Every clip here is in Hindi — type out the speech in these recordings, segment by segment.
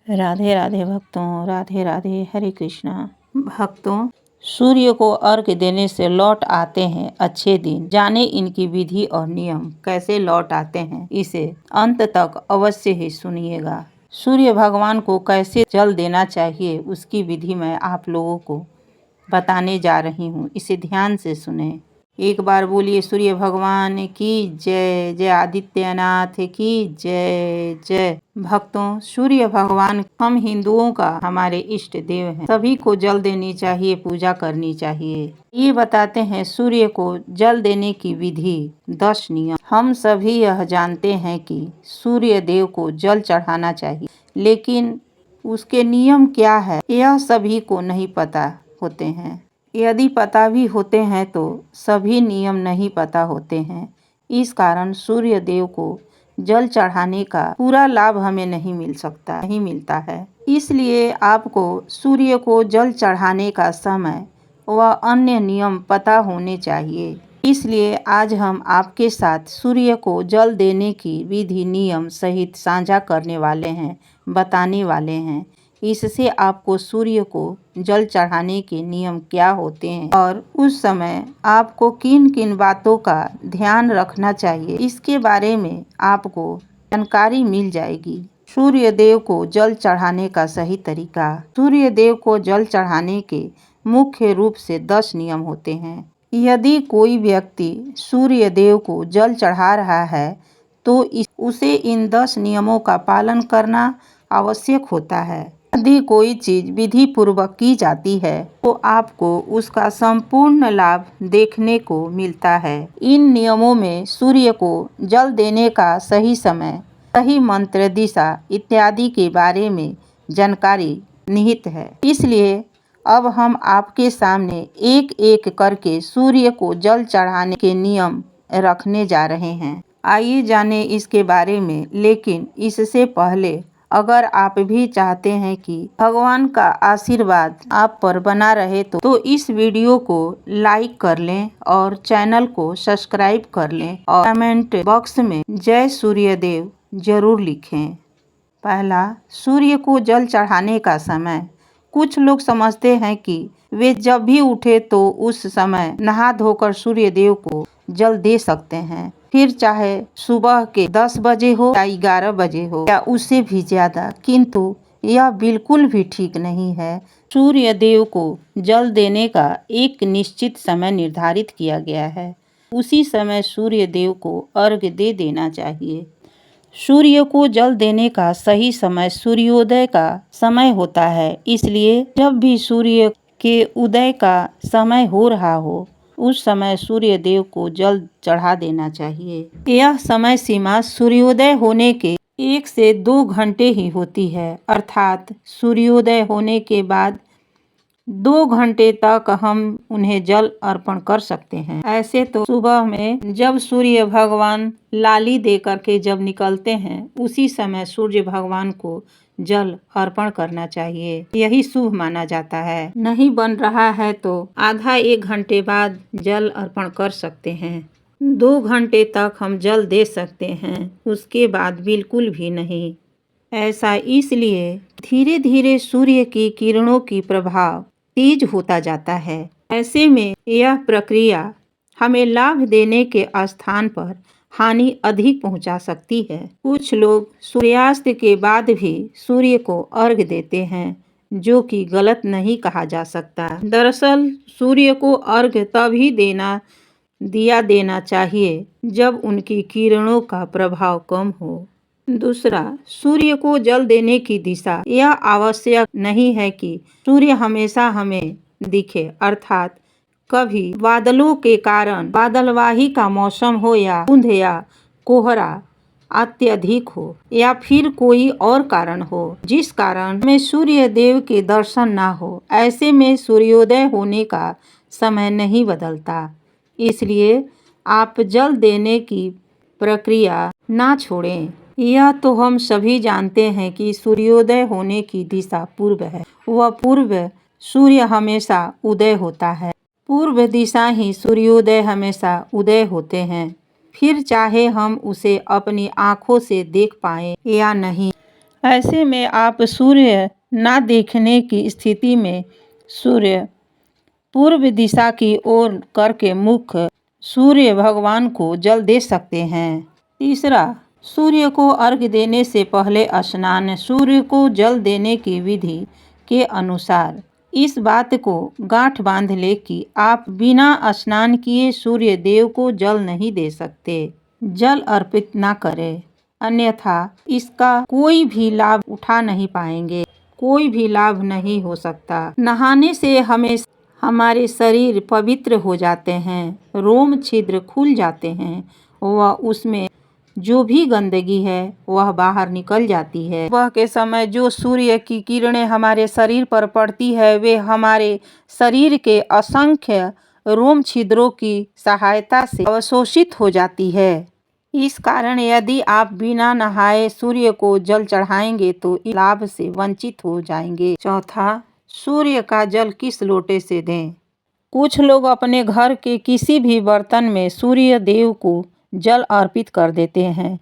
राधे राधे भक्तों, राधे राधे, हरे कृष्णा। भक्तों, सूर्य को अर्घ्य देने से लौट आते हैं अच्छे दिन। जाने इनकी विधि और नियम कैसे लौट आते हैं, इसे अंत तक अवश्य ही सुनिएगा। सूर्य भगवान को कैसे जल देना चाहिए उसकी विधि मैं आप लोगों को बताने जा रही हूँ, इसे ध्यान से सुने। एक बार बोलिए सूर्य भगवान की जय। जय आदित्यनाथ की जय जय। भक्तों, सूर्य भगवान हम हिंदुओं का हमारे इष्ट देव हैं। सभी को जल देनी चाहिए, पूजा करनी चाहिए। ये बताते हैं सूर्य को जल देने की विधि, 10 नियम। हम सभी यह जानते हैं कि सूर्य देव को जल चढ़ाना चाहिए, लेकिन उसके नियम क्या है यह सभी को नहीं पता होते हैं। यदि पता भी होते हैं तो सभी नियम नहीं पता होते हैं। इस कारण सूर्य देव को जल चढ़ाने का पूरा लाभ हमें नहीं मिलता है। इसलिए आपको सूर्य को जल चढ़ाने का समय व अन्य नियम पता होने चाहिए। इसलिए आज हम आपके साथ सूर्य को जल देने की विधि नियम सहित साझा करने वाले हैं, बताने वाले हैं। इससे आपको सूर्य को जल चढ़ाने के नियम क्या होते हैं और उस समय आपको किन किन बातों का ध्यान रखना चाहिए, इसके बारे में आपको जानकारी मिल जाएगी। सूर्य देव को जल चढ़ाने का सही तरीका। सूर्य देव को जल चढ़ाने के मुख्य रूप से 10 नियम होते हैं। यदि कोई व्यक्ति सूर्य देव को जल चढ़ा रहा है तो उसे इन 10 नियमों का पालन करना आवश्यक होता है। यदि कोई चीज विधि पूर्वक की जाती है तो आपको उसका संपूर्ण लाभ देखने को मिलता है। इन नियमों में सूर्य को जल देने का सही समय, सही मंत्र, दिशा इत्यादि के बारे में जानकारी निहित है। इसलिए अब हम आपके सामने एक एक करके सूर्य को जल चढ़ाने के नियम रखने जा रहे हैं। आइए जाने इसके बारे में। लेकिन इससे पहले अगर आप भी चाहते हैं कि भगवान का आशीर्वाद आप पर बना रहे तो इस वीडियो को लाइक कर लें और चैनल को सब्सक्राइब कर लें और कमेंट बॉक्स में जय सूर्यदेव जरूर लिखें। पहला, सूर्य को जल चढ़ाने का समय। कुछ लोग समझते हैं कि वे जब भी उठे तो उस समय नहा धोकर सूर्य देव को जल दे सकते हैं, फिर चाहे सुबह के 10 बजे हो या 11 बजे हो या उससे भी ज्यादा। किंतु यह बिल्कुल भी ठीक नहीं है। सूर्य देव को जल देने का एक निश्चित समय निर्धारित किया गया है। उसी समय सूर्य देव को अर्घ्य दे देना चाहिए। सूर्य को जल देने का सही समय सूर्योदय का समय होता है। इसलिए जब भी सूर्य के उदय का समय हो रहा हो उस समय सूर्य देव को जल चढ़ा देना चाहिए। यह समय सीमा सूर्योदय होने के 1 से 2 घंटे ही होती है, अर्थात सूर्योदय होने के बाद 2 घंटे तक हम उन्हें जल अर्पण कर सकते हैं। ऐसे तो सुबह में जब सूर्य भगवान लाली दे करके जब निकलते हैं उसी समय सूर्य भगवान को जल अर्पण करना चाहिए, यही शुभ माना जाता है। नहीं बन रहा है तो आधा 1 घंटे बाद जल अर्पण कर सकते हैं। 2 घंटे तक हम जल दे सकते हैं, उसके बाद बिल्कुल भी नहीं। ऐसा इसलिए धीरे धीरे सूर्य की किरणों की प्रभाव तेज होता जाता है। ऐसे में यह प्रक्रिया हमें लाभ देने के स्थान पर हानि अधिक पहुंचा सकती है। कुछ लोग सूर्यास्त के बाद भी सूर्य को अर्घ्य देते हैं, जो कि गलत नहीं कहा जा सकता। दरअसल सूर्य को अर्घ्य तभी दिया देना चाहिए जब उनकी किरणों का प्रभाव कम हो। दूसरा, सूर्य को जल देने की दिशा। यह आवश्यक नहीं है कि सूर्य हमेशा हमें दिखे, अर्थात कभी बादलों के कारण बादलवाही का मौसम हो या धुंध या कोहरा अत्यधिक हो या फिर कोई और कारण हो जिस कारण में सूर्य देव के दर्शन ना हो, ऐसे में सूर्योदय होने का समय नहीं बदलता। इसलिए आप जल देने की प्रक्रिया ना छोड़ें। यह तो हम सभी जानते हैं कि सूर्योदय होने की दिशा पूर्व है। वह पूर्व सूर्य हमेशा उदय होता है। पूर्व दिशा ही सूर्योदय हमेशा उदय होते हैं, फिर चाहे हम उसे अपनी आँखों से देख पाएं या नहीं। ऐसे में आप सूर्य ना देखने की स्थिति में सूर्य पूर्व दिशा की ओर करके मुख सूर्य भगवान को जल दे सकते हैं। तीसरा, सूर्य को अर्घ्य देने से पहले स्नान। सूर्य को जल देने की विधि के अनुसार इस बात को गांठ बांध ले कि आप बिना स्नान किए सूर्य देव को जल नहीं दे सकते। जल अर्पित ना करें, अन्यथा इसका कोई भी लाभ उठा नहीं पाएंगे, कोई भी लाभ नहीं हो सकता। नहाने से हमारे शरीर पवित्र हो जाते हैं, रोम छिद्र खुल जाते हैं, वह उसमें जो भी गंदगी है वह बाहर निकल जाती है। सुबह के समय जो सूर्य की किरणें हमारे शरीर पर पड़ती है वे हमारे शरीर के असंख्य रोम छिद्रों की सहायता से अवशोषित हो जाती है। इस कारण यदि आप बिना नहाए सूर्य को जल चढ़ाएंगे तो इस लाभ से वंचित हो जाएंगे। चौथा, सूर्य का जल किस लोटे से दें। कुछ लोग अपने घर के किसी भी बर्तन में सूर्य देव को जल अर्पित कर देते हैं,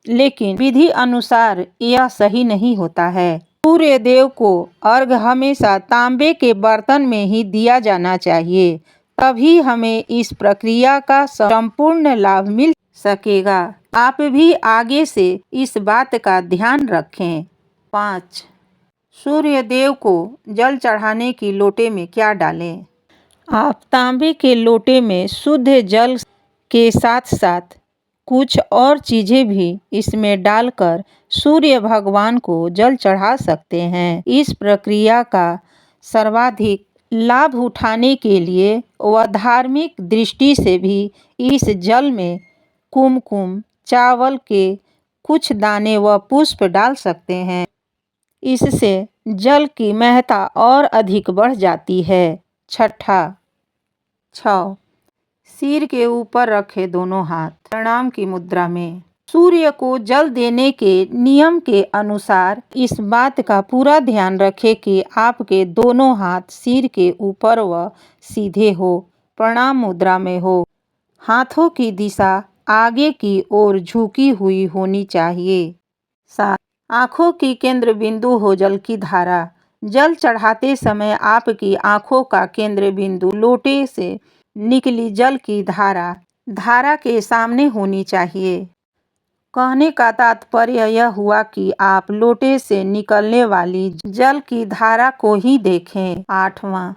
लेकिन विधि अनुसार यह सही नहीं होता है। सूर्य देव को अर्घ हमेशा तांबे के बर्तन में ही दिया जाना चाहिए, तभी हमें इस प्रक्रिया का संपूर्ण लाभ मिल सकेगा। आप भी आगे से इस बात का ध्यान रखें। 5. सूर्य देव को जल चढ़ाने की लोटे में क्या डालें। आप तांबे के लोटे में शुद्ध जल के साथ साथ कुछ और चीज़ें भी इसमें डालकर सूर्य भगवान को जल चढ़ा सकते हैं। इस प्रक्रिया का सर्वाधिक लाभ उठाने के लिए व धार्मिक दृष्टि से भी इस जल में कुमकुम, चावल के कुछ दाने व पुष्प डाल सकते हैं। इससे जल की महत्ता और अधिक बढ़ जाती है। 6. सिर के ऊपर रखे दोनों हाथ प्रणाम की मुद्रा में। सूर्य को जल देने के नियम के अनुसार इस बात का पूरा ध्यान रखें कि आपके दोनों हाथ सिर के ऊपर व सीधे हो, प्रणाम मुद्रा में हो। हाथों की दिशा आगे की ओर झुकी हुई होनी चाहिए। 7. आँखों की केंद्र बिंदु हो जल की धारा। जल चढ़ाते समय आपकी आँखों का केंद्र बिंदु लोटे से निकली जल की धारा के सामने होनी चाहिए। कहने का तात्पर्य यह हुआ कि आप लोटे से निकलने वाली जल की धारा को ही देखें। 8वां,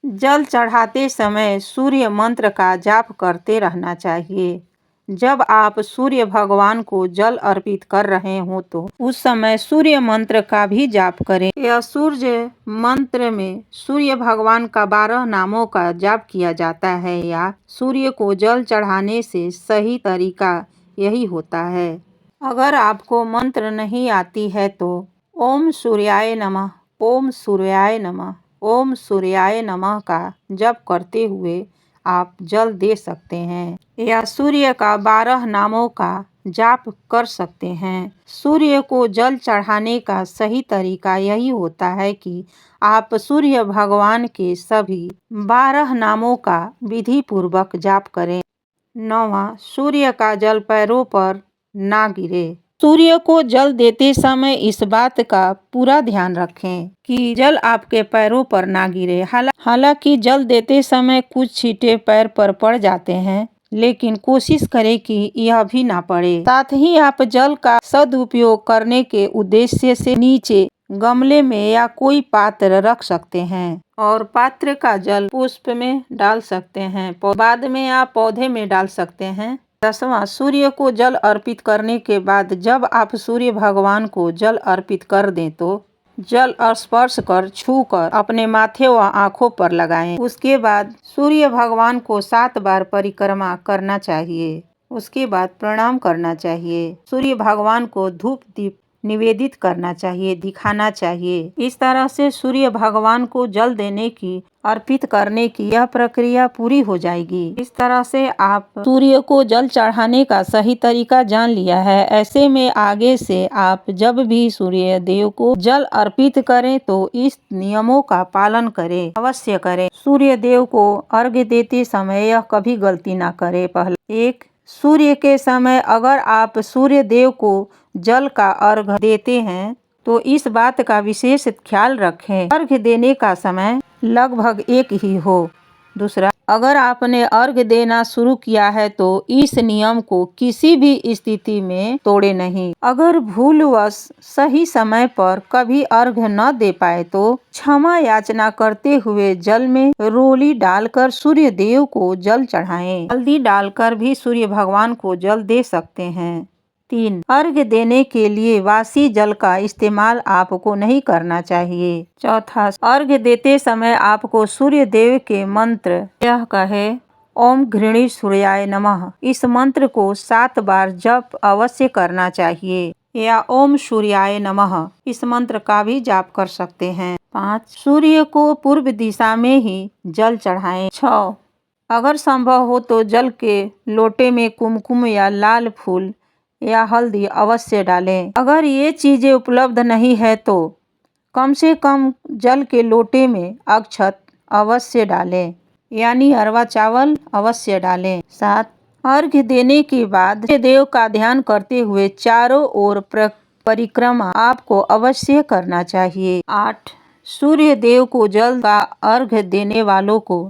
जल चढ़ाते समय सूर्य मंत्र का जाप करते रहना चाहिए। जब आप सूर्य भगवान को जल अर्पित कर रहे हो तो उस समय सूर्य मंत्र का भी जाप करें। यह सूर्य मंत्र में सूर्य भगवान का 12 नामों का जाप किया जाता है या सूर्य को जल चढ़ाने से सही तरीका यही होता है। अगर आपको मंत्र नहीं आती है तो ओम सूर्याय नमः, ओम सूर्याय नमः, ओम सूर्याय नमः का जप करते हुए आप जल दे सकते हैं या सूर्य का 12 नामों का जाप कर सकते हैं। सूर्य को जल चढ़ाने का सही तरीका यही होता है कि आप सूर्य भगवान के सभी 12 नामों का विधि पूर्वक जाप करें। 9वां, सूर्य का जल पैरों पर ना गिरे। सूर्य को जल देते समय इस बात का पूरा ध्यान रखें कि जल आपके पैरों पर ना गिरे। हालांकि जल देते समय कुछ छींटे पैर पर पड़ जाते हैं, लेकिन कोशिश करें कि यह भी ना पड़े। साथ ही आप जल का सदुपयोग करने के उद्देश्य से नीचे गमले में या कोई पात्र रख सकते हैं और पात्र का जल पुष्प में डाल सकते हैं, बाद में आप पौधे में डाल सकते हैं। 10वां, सूर्य को जल अर्पित करने के बाद जब आप सूर्य भगवान को जल अर्पित कर दें तो जल स्पर्श कर छू कर अपने माथे व आँखों पर लगाएं। उसके बाद सूर्य भगवान को 7 बार परिक्रमा करना चाहिए। उसके बाद प्रणाम करना चाहिए। सूर्य भगवान को धूप दीप निवेदित करना चाहिए, दिखाना चाहिए। इस तरह से सूर्य भगवान को जल देने की, अर्पित करने की यह प्रक्रिया पूरी हो जाएगी। इस तरह से आप सूर्य को जल चढ़ाने का सही तरीका जान लिया है। ऐसे में आगे से आप जब भी सूर्य देव को जल अर्पित करें तो इस नियमों का पालन करें, अवश्य करें। सूर्य देव को अर्घ्य देते समय यह कभी गलती ना करें। पहला, 1, सूर्य के समय अगर आप सूर्य देव को जल का अर्घ देते हैं तो इस बात का विशेष ख्याल रखें अर्घ्य देने का समय लगभग एक ही हो। दूसरा, अगर आपने अर्घ्य देना शुरू किया है तो इस नियम को किसी भी स्थिति में तोड़े नहीं। अगर भूलवश सही समय पर कभी अर्घ्य न दे पाए तो क्षमा याचना करते हुए जल में रोली डालकर सूर्य देव को जल चढ़ाएं। हल्दी डालकर भी सूर्य भगवान को जल दे सकते हैं। 3. अर्घ्य देने के लिए वासी जल का इस्तेमाल आपको नहीं करना चाहिए। चौथा, अर्घ्य देते समय आपको सूर्य देव के मंत्र यह कहे ओम घृणी सूर्याय नमः। इस मंत्र को 7 बार जप अवश्य करना चाहिए या ओम सूर्याय नमः इस मंत्र का भी जाप कर सकते हैं। 5. सूर्य को पूर्व दिशा में ही जल चढ़ाएं। 6. अगर संभव हो तो जल के लोटे में कुमकुम या लाल फूल या हल्दी अवश्य डालें। अगर ये चीजें उपलब्ध नहीं है तो कम से कम जल के लोटे में अक्षत अवश्य डालें, यानी अरवा चावल अवश्य डालें। 7. अर्घ्य देने के बाद देव का ध्यान करते हुए चारों ओर परिक्रमा आपको अवश्य करना चाहिए। 8. सूर्य देव को जल का अर्घ्य देने वालों को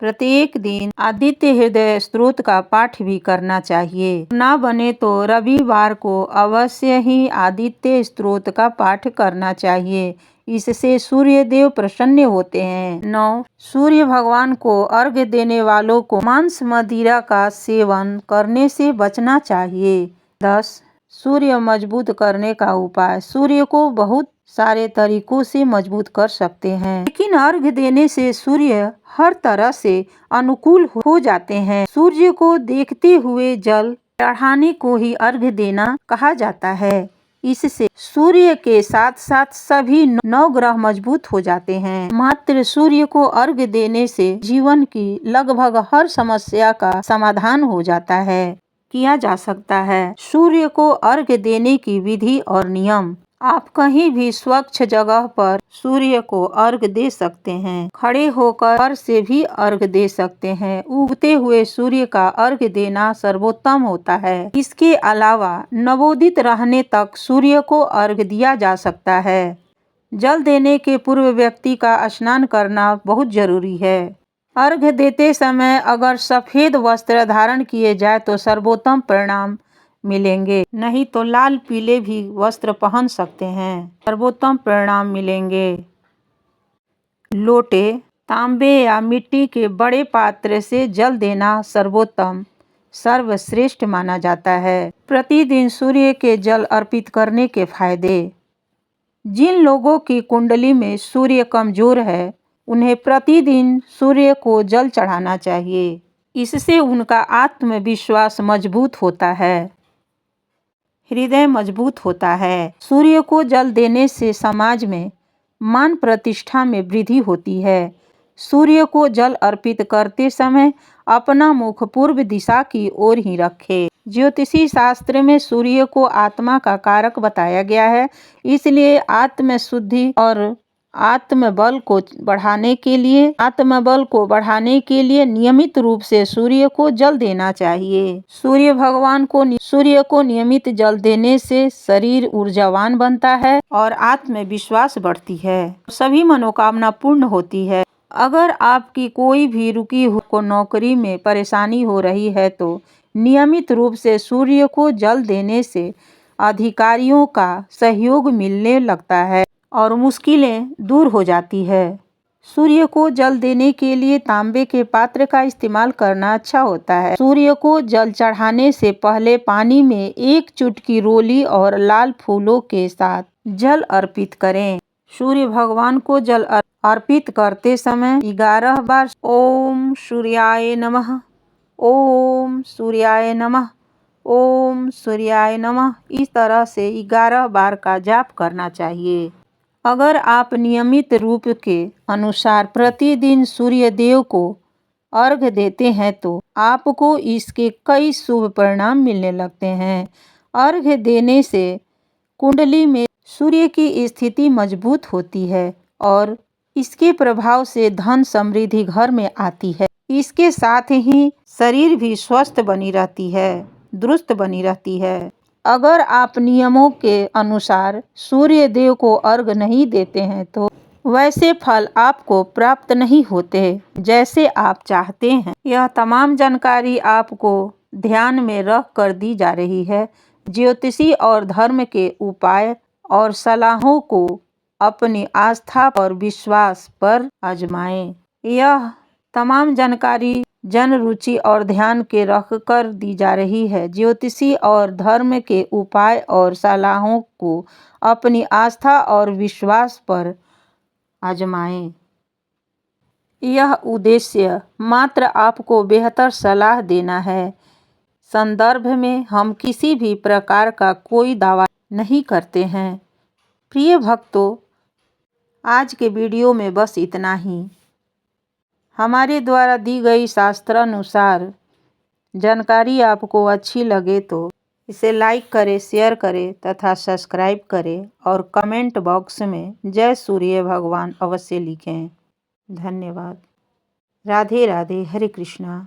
प्रत्येक दिन आदित्य हृदय स्तोत्र का पाठ भी करना चाहिए। ना बने तो रविवार को अवश्य ही आदित्य स्तोत्र का पाठ करना चाहिए। इससे सूर्य देव प्रसन्न होते हैं। 9. सूर्य भगवान को अर्घ्य देने वालों को मांस मदिरा का सेवन करने से बचना चाहिए। 10. सूर्य मजबूत करने का उपाय। सूर्य को बहुत सारे तरीकों से मजबूत कर सकते हैं, लेकिन अर्घ्य देने से सूर्य हर तरह से अनुकूल हो जाते हैं। सूर्य को देखते हुए जल चढ़ाने को ही अर्घ्य देना कहा जाता है। इससे सूर्य के साथ साथ सभी 9 ग्रह मजबूत हो जाते हैं। मात्र सूर्य को अर्घ्य देने से जीवन की लगभग हर समस्या का समाधान हो जाता है, किया जा सकता है। सूर्य को अर्घ्य देने की विधि और नियम। आप कहीं भी स्वच्छ जगह पर सूर्य को अर्घ्य दे सकते हैं। खड़े होकर से भी अर्घ्य दे सकते हैं। उगते हुए सूर्य का अर्घ्य देना सर्वोत्तम होता है। इसके अलावा नवोदित रहने तक सूर्य को अर्घ्य दिया जा सकता है। जल देने के पूर्व व्यक्ति का स्नान करना बहुत जरूरी है। अर्घ्य देते समय अगर सफेद वस्त्र धारण किए जाए तो सर्वोत्तम परिणाम मिलेंगे, नहीं तो लाल पीले भी वस्त्र पहन सकते हैं, सर्वोत्तम परिणाम मिलेंगे। लोटे, तांबे या मिट्टी के बड़े पात्र से जल देना सर्वोत्तम सर्वश्रेष्ठ माना जाता है। प्रतिदिन सूर्य के जल अर्पित करने के फायदे। जिन लोगों की कुंडली में सूर्य कमजोर है उन्हें प्रतिदिन सूर्य को जल चढ़ाना चाहिए। इससे उनका आत्मविश्वास मजबूत होता है, हृदय मजबूत होता है। सूर्य को जल देने से समाज में मान प्रतिष्ठा में वृद्धि होती है। सूर्य को जल अर्पित करते समय अपना मुख पूर्व दिशा की ओर ही रखें। ज्योतिषी शास्त्र में सूर्य को आत्मा का कारक बताया गया है, इसलिए आत्मशुद्धि और आत्मबल को बढ़ाने के लिए नियमित रूप से सूर्य को जल देना चाहिए। सूर्य को नियमित जल देने से शरीर ऊर्जावान बनता है और आत्मविश्वास बढ़ती है, सभी मनोकामना पूर्ण होती है। अगर आपकी कोई भी रुकी हुई को नौकरी में परेशानी हो रही है तो नियमित रूप से सूर्य को जल देने से अधिकारियों का सहयोग मिलने लगता है और मुश्किलें दूर हो जाती है। सूर्य को जल देने के लिए तांबे के पात्र का इस्तेमाल करना अच्छा होता है। सूर्य को जल चढ़ाने से पहले पानी में 1 चुटकी रोली और लाल फूलों के साथ जल अर्पित करें। सूर्य भगवान को जल अर्पित करते समय 11 बार ओम सूर्याय नमः, ओम सूर्याय नमः, ओम सूर्याय नमः इस तरह से 11 बार का जाप करना चाहिए। अगर आप नियमित रूप के अनुसार प्रतिदिन सूर्य देव को अर्घ्य देते हैं तो आपको इसके कई शुभ परिणाम मिलने लगते हैं। अर्घ्य देने से कुंडली में सूर्य की स्थिति मजबूत होती है और इसके प्रभाव से धन समृद्धि घर में आती है। इसके साथ ही शरीर भी स्वस्थ बनी रहती है, दुरुस्त बनी रहती है। अगर आप नियमों के अनुसार सूर्य देव को अर्घ नहीं देते हैं तो वैसे फल आपको प्राप्त नहीं होते जैसे आप चाहते हैं। यह तमाम जानकारी आपको ध्यान में रख कर दी जा रही है। ज्योतिषी और धर्म के उपाय और सलाहों को अपनी आस्था और विश्वास पर आजमाएं। यह तमाम जानकारी जन रुचि और ध्यान के रख कर दी जा रही है। ज्योतिषी और धर्म के उपाय और सलाहों को अपनी आस्था और विश्वास पर आजमाएं। यह उद्देश्य मात्र आपको बेहतर सलाह देना है। संदर्भ में हम किसी भी प्रकार का कोई दावा नहीं करते हैं। प्रिय भक्तों, आज के वीडियो में बस इतना ही। हमारे द्वारा दी गई शास्त्रानुसार जानकारी आपको अच्छी लगे तो इसे लाइक करें, शेयर करें तथा सब्सक्राइब करें और कमेंट बॉक्स में जय सूर्य भगवान अवश्य लिखें। धन्यवाद। राधे राधे। हरे कृष्णा।